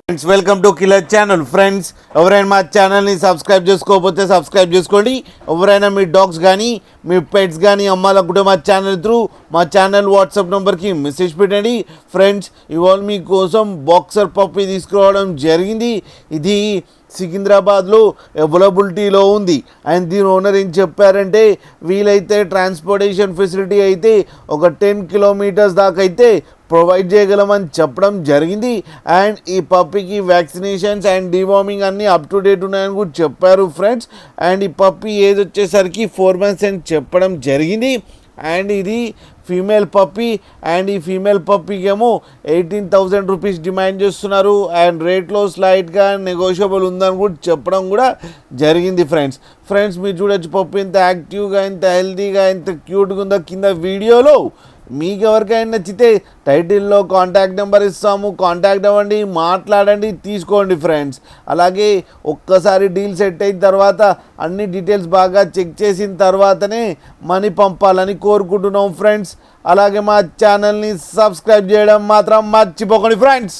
Friends welcome to killer channel. Friends ఎవరైనా మా ఛానల్ని సబ్స్క్రైబ్ చేసుకోకపోతే సబ్స్క్రైబ్ చేసుకోండి. ఎవరైనా మీ డాగ్స్ కానీ మీ పెట్స్ కానీ అమ్మాలనుకుంటే మా ఛానల్ త్రూ మా ఛానల్ వాట్సాప్ నెంబర్కి మెసేజ్ పెట్టండి. ఫ్రెండ్స్ ఇవాళ మీకోసం బాక్సర్ పప్పి తీసుకురావడం జరిగింది. ఇది సికింద్రాబాద్లో అవైలబిలిటీలో ఉంది. అండ్ దీని ఓనర్ ఏం చెప్పారంటే వీలైతే ట్రాన్స్పోర్టేషన్ ఫెసిలిటీ అయితే ఒక 10 కిలోమీటర్స్ దాకా అయితే ప్రొవైడ్ చేయగలమని చెప్పడం జరిగింది. అండ్ ఈ పప్పీకి వ్యాక్సినేషన్స్ అండ్ డివార్మింగ్ అన్నీ అప్ టు డేట్ ఉన్నాయని కూడా చెప్పారు ఫ్రెండ్స్. అండ్ ఈ పప్పీ ఏజ్ వచ్చేసరికి 4 months అని చెప్పడం జరిగింది. అండ్ ఇది ఫీమేల్ పప్పీ. అండ్ ఈ ఫీమేల్ పప్పీకి ఏమో 18,000 రూపీస్ డిమాండ్ చేస్తున్నారు. అండ్ రేట్లో స్లైట్గా నెగోషియబుల్ ఉందని కూడా చెప్పడం కూడా జరిగింది ఫ్రెండ్స్ మీరు చూడొచ్చు పప్పీ ఎంత యాక్టివ్గా, ఎంత హెల్తీగా, ఎంత క్యూట్గా ఉందో కింద వీడియోలో. మీకు ఎవరికైనా నచ్చితే టైటిల్లో కాంటాక్ట్ నెంబర్ ఇస్తాము, కాంటాక్ట్ అవ్వండి, మాట్లాడండి, తీసుకోండి ఫ్రెండ్స్. అలాగే ఒక్కసారి డీల్ సెట్ అయిన తర్వాత అన్ని డీటెయిల్స్ బాగా చెక్ చేసిన తర్వాతనే మనీ పంపాలని కోరుకుంటున్నాం ఫ్రెండ్స్. అలాగే మా ఛానల్ని సబ్స్క్రైబ్ చేయడం మాత్రం మర్చిపోకండి ఫ్రెండ్స్.